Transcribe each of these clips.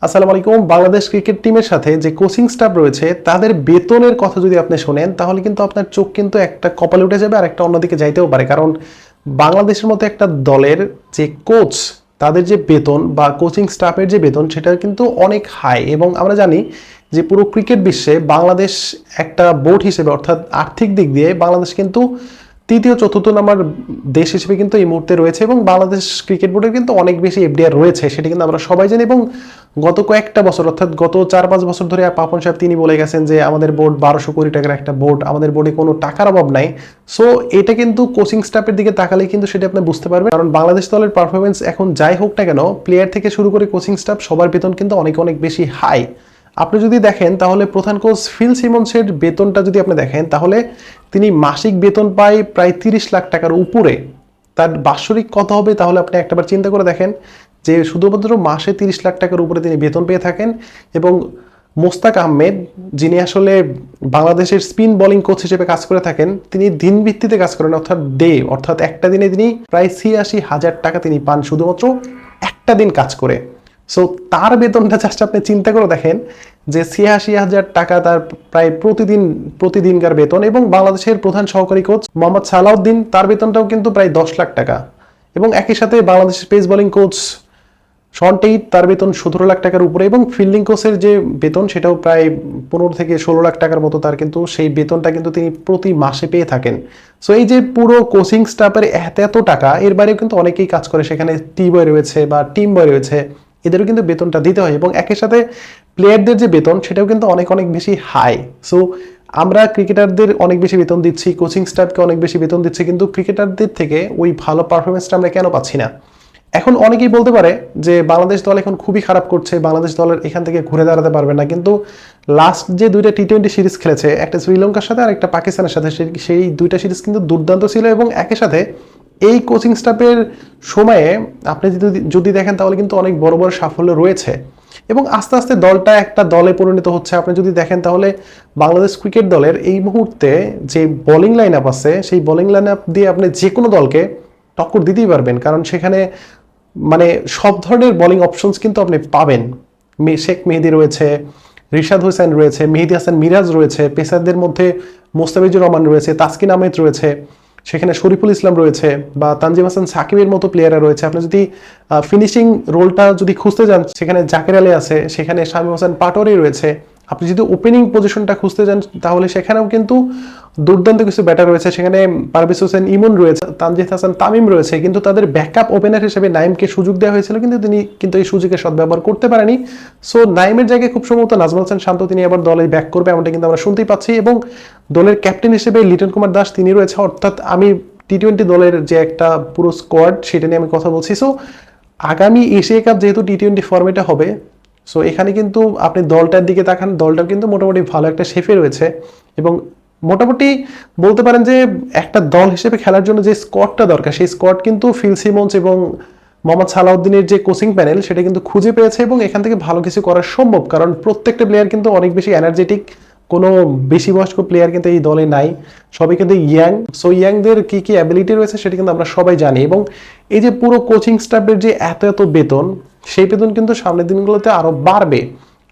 আসসালামু আলাইকুম। বাংলাদেশ ক্রিকেট টিমের সাথে যে কোচিং স্টাফ রয়েছে তাদের বেতনের কথা যদি আপনি শোনেন তাহলে কিন্তু আপনার চোখ কিন্তু একটা কপালে উঠে যাবে আর একটা অন্যদিকে যাইতেও পারে। কারণ বাংলাদেশের মতো একটা দলের যে কোচ তাদের যে বেতন বা কোচিং স্টাফের যে বেতন সেটা কিন্তু অনেক হাই। এবং আমরা জানি যে পুরো ক্রিকেট বিশ্বে বাংলাদেশ একটা বোর্ড হিসেবে অর্থাৎ আর্থিক দিক দিয়ে বাংলাদেশ কিন্তু তৃতীয় চতুর্থ নাম্বার দেশ হিসেবে কিন্তু এই মুহূর্তে রয়েছে এবং বাংলাদেশ ক্রিকেট বোর্ডের কিন্তু অনেক বেশি এফডিআর রয়েছে, সেটা কিন্তু আমরা সবাই জানি। এবং গত কয়েকটা বছর অর্থাৎ গত 4-5 বছর ধরে পাপন সাহেব তিনি বলে গেছেন যে আমাদের বোর্ড 1200 কোটি টাকার একটা বোর্ড, আমাদের বোর্ডে কোনো টাকার অভাব নাই। সো এটা কিন্তু কোচিং স্টাফের দিকে তাকালেই কিন্তু সেটা আপনি বুঝতে পারবেন। কারণ বাংলাদেশ দলের পারফরমেন্স এখন যাই হোক না কেন, প্লেয়ার থেকে শুরু করে কোচিং স্টাফ সবার বেতন কিন্তু অনেক অনেক বেশি হাই। আপনি যদি দেখেন তাহলে প্রধান কোচ ফিল সিমন্সের বেতনটা যদি আপনি দেখেন তাহলে তিনি মাসিক বেতন পায় প্রায় 30 লাখ টাকার উপরে। তার বাৎসরিক কত হবে তাহলে আপনি একটাবার চিন্তা করে দেখেন যে শুধুমাত্র মাসে 30 লাখ টাকার উপরে তিনি বেতন পেয়ে থাকেন। এবং মোস্তাক আহমেদ যিনি আসলে বাংলাদেশের স্পিন বোলিং কোচ হিসেবে কাজ করে থাকেন, তিনি দিন ভিত্তিতে কাজ করেন অর্থাৎ একটা দিনে তিনি প্রায় 86,000 টাকা তিনি পান শুধুমাত্র একটা দিন কাজ করে। সো তার বেতনটা জাস্ট আপনি চিন্তা করে দেখেন যে 86,000 টাকা তার প্রায় প্রতিদিনকার বেতন। এবং বাংলাদেশের প্রধান সহকারী কোচ মোহাম্মদ সালাউদ্দিন তার বেতনটাও কিন্তু প্রায় 10 লাখ টাকা। এবং একই সাথে বাংলাদেশের pace bowling coach Shaun Tait তার বেতন 17 লাখ টাকার উপরে। এবং ফিল্ডিং কোচের যে বেতন সেটাও প্রায় 15 থেকে 16 লাখ টাকার মতো তার কিন্তু সেই বেতনটা কিন্তু তিনি প্রতি মাসে পেয়ে থাকেন। সো এই যে পুরো কোচিং স্টাফের এত টাকা, এর বাইরেও কিন্তু অনেকেই কাজ করে, সেখানে টি বয় রয়েছে বা টিম বয় রয়েছে, এদেরও কিন্তু বেতনটা দিতে হয়। এবং একই সাথে প্লেয়ারদের যে বেতন সেটাও কিন্তু অনেক অনেক বেশি হাই। সো আমরা ক্রিকেটারদের অনেক বেশি বেতন দিচ্ছি, কোচিং স্টাফকে অনেক বেশি বেতন দিচ্ছি, কিন্তু ক্রিকেটারদের থেকে ওই ভালো পারফরমেন্সটা আমরা কেন পাচ্ছি না? এখন অনেকেই বলতে পারে যে বাংলাদেশ দল এখন খুবই খারাপ করছে, বাংলাদেশ দলের এখান থেকে ঘুরে দাঁড়াতে পারবে না। কিন্তু লাস্ট যে দুইটা টি20 সিরিজ খেলেছে, একটা শ্রীলঙ্কার সাথে আর একটা পাকিস্তানের সাথে, সেই দুইটা সিরিজ কিন্তু দুর্দান্ত ছিল। এবং একই সাথে এই কোচিং স্টাফের সময়ে আপনি যদি দেখেন তাহলে কিন্তু অনেক বড় বড় সাফল্য রয়েছে। এবং আস্তে আস্তে দলটা একটা দলে পরিণত হচ্ছে। আপনি যদি দেখেন তাহলে বাংলাদেশ ক্রিকেট দলের এই মুহূর্তে যে বোলিং লাইন আপ আছে, সেই বোলিং লাইন আপ দিয়ে আপনি যে কোনো দলকে টক্কর দিতেই পারবেন। কারণ সেখানে মানে সব ধরনের বোলিং অপশনস কিন্তু আপনি পাবেন। শেখ মেহেদী রয়েছে, রিশাদ হোসেন রয়েছে, মেহেদী হাসান মিরাজ রয়েছে, পেসারদের মধ্যে মোস্তাফিজুর রহমান রয়েছে, তাসকিন আহমেদ রয়েছে, সেখানে শরীফুল ইসলাম রয়েছে বা তানজিম হাসান সাকিবের মতো প্লেয়াররা রয়েছে। আপনি যদি ফিনিশিং রোলটা যদি খুঁজতে যান সেখানে জাকের আলী আছে, সেখানে শামীম হোসেন পাটোয়ারি রয়েছে। আপনি যদি ওপেনিং পজিশনটা খুঁজতে যান তাহলে সেখানেও কিন্তু দুর্দান্ত কিছু ব্যাটার রয়েছে, সেখানে পারভেজ হোসেন ইমন রয়েছে, তানজিদ হাসান তামিম রয়েছে। কিন্তু তাদের ব্যাকআপ ওপেনার হিসেবে নাইমকে সুযোগ দেওয়া হয়েছিল, কিন্তু তিনি কিন্তু এই সুযোগের সদ্ব্যবহার করতে পারেনি। সো নাইমের জায়গায় খুব সম্ভবত নাজমুল হাসান শান্ত তিনি আবার দলে ব্যাক করবে, এমনটা কিন্তু আমরা শুনতেই পাচ্ছি। এবং দলের ক্যাপ্টেন হিসেবে লিটন কুমার দাস তিনি রয়েছে। অর্থাৎ আমি টি20 দলের যে একটা পুরো স্কোয়াড সেটা নিয়ে আমি কথা বলছি। সো আগামী এশিয়া কাপ যেহেতু টি20 ফর্মেটে হবে, সো এখানে কিন্তু আপনি দলটার দিকে তাকান, দলটা কিন্তু মোটামুটি ভালো একটা শেপে রয়েছে। এবং মোটামুটি বলতে পারেন যে একটা দল হিসেবে খেলার জন্য যে স্কোয়াডটা দরকার সেই স্কোয়াড কিন্তু ফিল সিমন্স এবং মোহাম্মদ সালাউদ্দিনের যে কোচিং প্যানেল সেটা কিন্তু খুঁজে পেয়েছে। এবং এখান থেকে ভালো কিছু করা সম্ভব, কারণ প্রত্যেকটা প্লেয়ার কিন্তু অনেক বেশি এনার্জেটিক। কোনো বেশি বয়স্ক প্লেয়ার কিন্তু এই দলে নাই, সবাই কিন্তু ইয়াং। সো ইয়াংদের কি কি অ্যাবিলিটি রয়েছে সেটা কিন্তু আমরা সবাই জানি। এবং এই যে পুরো কোচিং স্টাফের যে এত বেতন, সেই বেতন কিন্তু সামনের দিনগুলোতে আরো বাড়বে।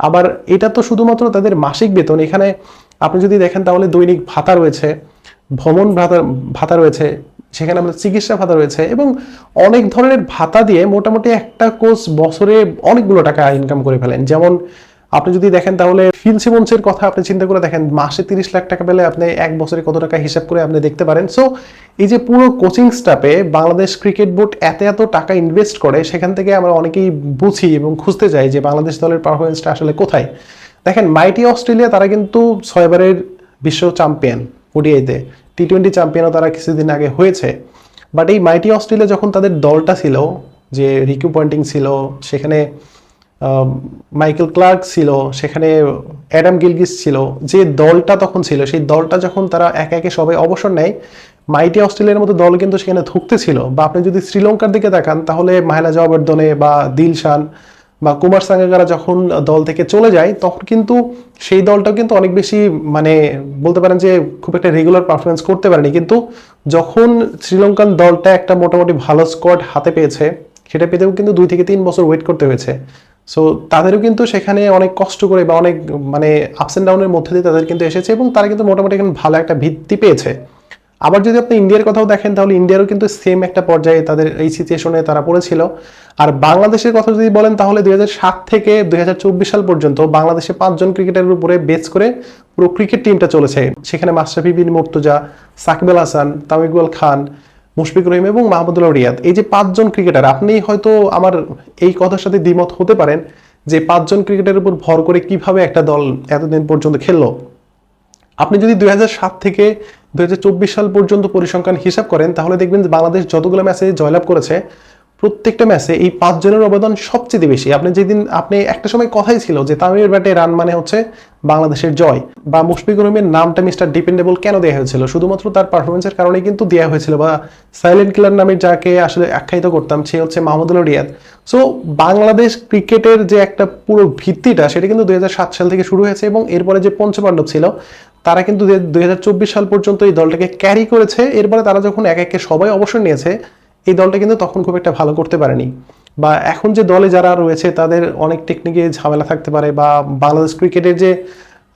আবার এটা তো শুধুমাত্র তাদের মাসিক বেতন, এখানে আপনি যদি দেখেন তাহলে দৈনিক ভাতা রয়েছে, ভ্রমণ ভাতা রয়েছে, সেখানে আমাদের চিকিৎসা ভাতা রয়েছে। এবং অনেক ধরনের ভাতা দিয়ে মোটামুটি একটা কোচ বছরে অনেকগুলো টাকা ইনকাম করে ফেলেন। যেমন আপনি যদি দেখেন তাহলে ফিল সিমন্সের কথা আপনি চিন্তা করে দেখেন, মাসে 30 লাখ টাকা পেলে আপনি এক বছরে কত টাকা হিসাব করে আপনি দেখতে পারেন। সো এই যে পুরো কোচিং স্টাফে বাংলাদেশ ক্রিকেট বোর্ড এত টাকা ইনভেস্ট করে, সেখান থেকে আমরা অনেকেই বুঝি এবং খুঁজতে যাই যে বাংলাদেশ দলের পারফরমেন্সটা আসলে কোথায়। দেখেন মাইটি অস্ট্রেলিয়া তারা কিন্তু 6 বারের বিশ্ব চ্যাম্পিয়ন, ওডিআইতে টি20 চ্যাম্পিয়নও তারা কিছুদিন আগে হয়েছে। বাট এই মাইটি অস্ট্রেলিয়া যখন তাদের দলটা ছিল, যে রিকু পয়েন্টিং ছিল, সেখানে মাইকেল ক্লার্ক ছিল, সেখানে অ্যাডাম গিলগিস ছিল, যে দলটা তখন ছিল, সেই দলটা যখন তারা একে একে সবাই অবসর নেয়, মাইটি অস্ট্রেলিয়ার মতো দল কিন্তু সেখানে ধুঁকতে ছিল। বা আপনি যদি শ্রীলঙ্কার দিকে তাকান তাহলে মাহেলা জয়াবর্ধনে বা দিলশান বা কুমার সাঙ্গাকারা যখন দল থেকে চলে যায়, তখন কিন্তু সেই দলটাও কিন্তু অনেক বেশি মানে বলতে পারেন যে খুব একটা রেগুলার পারফরমেন্স করতে পারেনি। কিন্তু যখন শ্রীলঙ্কান দলটা একটা মোটামুটি ভালো স্কোয়াড হাতে পেয়েছে, সেটা পেতেও কিন্তু 2 থেকে 3 বছর ওয়েট করতে হয়েছে। সো তাদেরও কিন্তু সেখানে অনেক কষ্ট করে বা অনেক মানে আপস অ্যান্ড ডাউনের মধ্যে দিয়ে তাদের কিন্তু এসেছে এবং তারা কিন্তু মোটামুটি এখন ভালো একটা ভিত্তি পেয়েছে। আবার যদি আপনি ইন্ডিয়ার কথাও দেখেন তাহলে ইন্ডিয়ারও কিন্তু সেম একটা পর্যায়ে তাদের এই সিচুয়েশনে তারা পড়েছিল। আর বাংলাদেশের কথা যদি বলেন তাহলে 2007 থেকে 2024 সাল পর্যন্ত বাংলাদেশে 5 জন ক্রিকেটারের উপরে বেস করে পুরো ক্রিকেট টিমটা চলেছে। সেখানে মাশরাফি বিন মুর্তজা, সাকিব আল হাসান, তামিম ইকবাল খান, মুশফিকুর রহিম এবং মাহমুদুল্লাহ রিয়াদ, এই যে 5 জন ক্রিকেটার, আপনি হয়তো আমার এই কথার সাথে দ্বিমত হতে পারেন যে 5 জন ক্রিকেটারের উপর ভর করে কিভাবে একটা দল এতদিন পর্যন্ত খেললো। আপনি যদি 2007 থেকে 2024 সাল পর্যন্ত পরিসংখ্যান হিসাব করেন তাহলে দেখবেন যে বাংলাদেশ যতগুলো ম্যাচে জয়লাভ করেছে প্রত্যেকটা ম্যাচে এই 5 জনের অবদান সবচেয়ে বেশি। আপনি একটা সময় কথাই ছিল যে তামিমের ব্যাটে রান মানে হচ্ছে বাংলাদেশের জয়, বা মুশফিকুর রহিমের নামটা মিস্টার ডিপেন্ডেবল কেন দেওয়া হয়েছিল, শুধুমাত্র তার পারফরমেন্সের কারণে কিন্তু দেওয়া হয়েছিল, বা সাইলেন্ট কিলার নামে যাকে আসলে আখ্যায়িত করতাম সে হচ্ছে মাহমুদুল্লাহ রিয়াদ। সো বাংলাদেশ ক্রিকেটের যে একটা পুরো ভিত্তিটা সেটা কিন্তু 2007 সাল থেকে শুরু হয়েছে এবং এরপরে যে পঞ্চপাণ্ডব ছিল তারা কিন্তু 2024 সাল পর্যন্ত এই দলটাকে ক্যারি করেছে। এরপরে তারা যখন এক একে সবাই অবসর নিয়েছে এই দলটা কিন্তু তখন খুব একটা ভালো করতে পারেনি। বা এখন যে দলে যারা রয়েছে তাদের অনেক টেকনিকে ঝামেলা থাকতে পারে, বা বাংলাদেশ ক্রিকেটের যে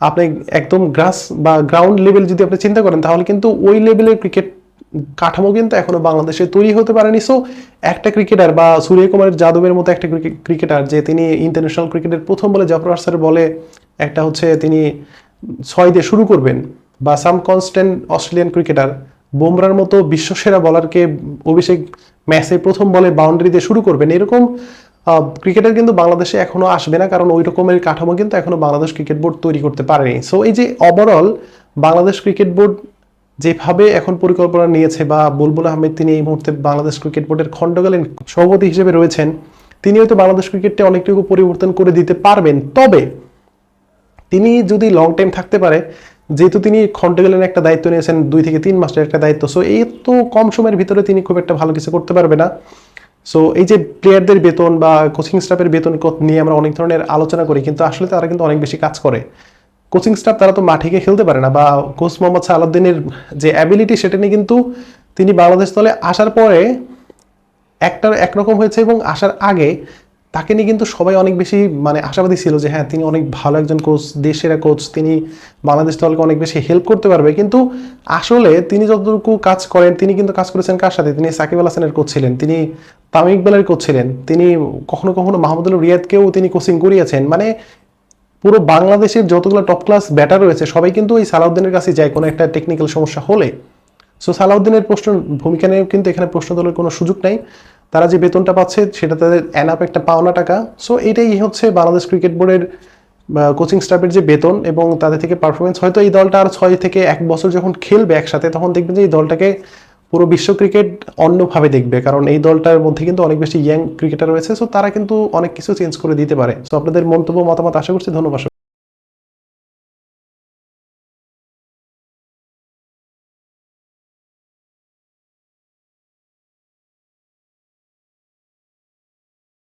আপনি একদম গ্রাউন্ড লেভেল যদি আপনি চিন্তা করেন তাহলে কিন্তু ওই লেভেলের ক্রিকেট কাঠামো কিন্তু এখনো বাংলাদেশে তৈরি হতে পারেনি। সো একটা ক্রিকেটার বা সূর্যকুমার যাদবের মতো একটা ক্রিকেটার যে তিনি ইন্টারন্যাশনাল ক্রিকেটের প্রথম বলে জাফর আর্সারের বলে একটা হচ্ছে তিনি 6 দিয়ে শুরু করবেন, বা সাম কনস্ট্যান্ট অস্ট্রেলিয়ান ক্রিকেটার বুমরার মতো বিশ্বসেরা বলারকে অভিষেক ম্যাচে প্রথম বলে বাউন্ডারি দিয়ে শুরু করবেন, এরকম ক্রিকেটার কিন্তু বাংলাদেশে এখনো আসবে না, কারণ ওই রকমের কাঠামো কিন্তু এখনো বাংলাদেশ ক্রিকেট বোর্ড তৈরি করতে পারেনি। সো এই যে ওভারঅল বাংলাদেশ ক্রিকেট বোর্ড যেভাবে এখন পরিকল্পনা নিয়েছে, বা বুলবুল আহমেদ তিনি এই মুহূর্তে বাংলাদেশ ক্রিকেট বোর্ডের খণ্ডকালীন সভাপতি হিসেবে রয়েছেন, তিনি হয়তো বাংলাদেশ ক্রিকেটটা অনেকটুকু পরিবর্তন করে দিতে পারবেন। তবে তিনি যদি লং টাইম থাকতে পারে, যেহেতু তিনি খণ্ডকালীন একটা দায়িত্ব নিয়েছেন 2 থেকে 3 মাসের একটা দায়িত্ব, সো এই তো কম সময়ের ভিতরে তিনি খুব একটা ভালো কিছু করতে পারবে না। সো এই যে প্লেয়ারদের বেতন বা কোচিং স্টাফের বেতন নিয়ে আমরা অনেক ধরনের আলোচনা করি, কিন্তু আসলে তারা কিন্তু অনেক বেশি কাজ করে। কোচিং স্টাফ তারা তো মাঠে গিয়ে খেলতে পারে না, বা কোচ মোহাম্মদ সালাউদ্দিনের যে অ্যাবিলিটি সেটা নিয়ে কিন্তু তিনি বাংলাদেশ দলে আসার পরে একরকম হয়েছে, এবং আসার আগে তাকে নিয়ে কিন্তু সবাই অনেক বেশি মানে আশাবাদী ছিল যে হ্যাঁ তিনি অনেক ভালো একজন কোচ, দেশের কোচ, তিনি বাংলাদেশ দলকে অনেক বেশি হেল্প করতে পারবে। কিন্তু আসলে তিনি যতটুকু কাজ করেন তিনি কিন্তু কাজ করেছেন কার সাথে, তিনি সাকিব আল হাসানের কোচ ছিলেন, তিনি তামিম ইকবালের কোচ ছিলেন, তিনি কখনো কখনো মাহমুদুল্লাহ রিয়াদকেও তিনি কোচিং করিয়েছেন। মানে পুরো বাংলাদেশের যতগুলো টপ ক্লাস ব্যাটার রয়েছে সবাই কিন্তু এই সালাউদ্দিনের কাছে যায় কোনো একটা টেকনিক্যাল সমস্যা হলে। সো সালাউদ্দিনের ভূমিকা নিয়ে কিন্তু এখানে প্রশ্ন তোলার কোনো সুযোগ নাই। তারা যে বেতনটা পাচ্ছে সেটা তাদের এনাফ একটা পাওনা টাকা। সো এটাই হচ্ছে বাংলাদেশ ক্রিকেট বোর্ডের কোচিং স্টাফের যে বেতন এবং তাদের থেকে পারফরমেন্স। হয়তো এই দলটা আর 6 থেকে 1 বছর যখন খেলবে একসাথে তখন দেখবেন যে এই দলটাকে পুরো বিশ্ব ক্রিকেট অন্যভাবে দেখবে, কারণ এই দলটার মধ্যে কিন্তু অনেক বেশি ইয়াং ক্রিকেটার রয়েছে। সো তারা কিন্তু অনেক কিছু চেঞ্জ করে দিতে পারে। সো আপনাদের মন্তব্য মতামত আশা করছি। ধন্যবাদ।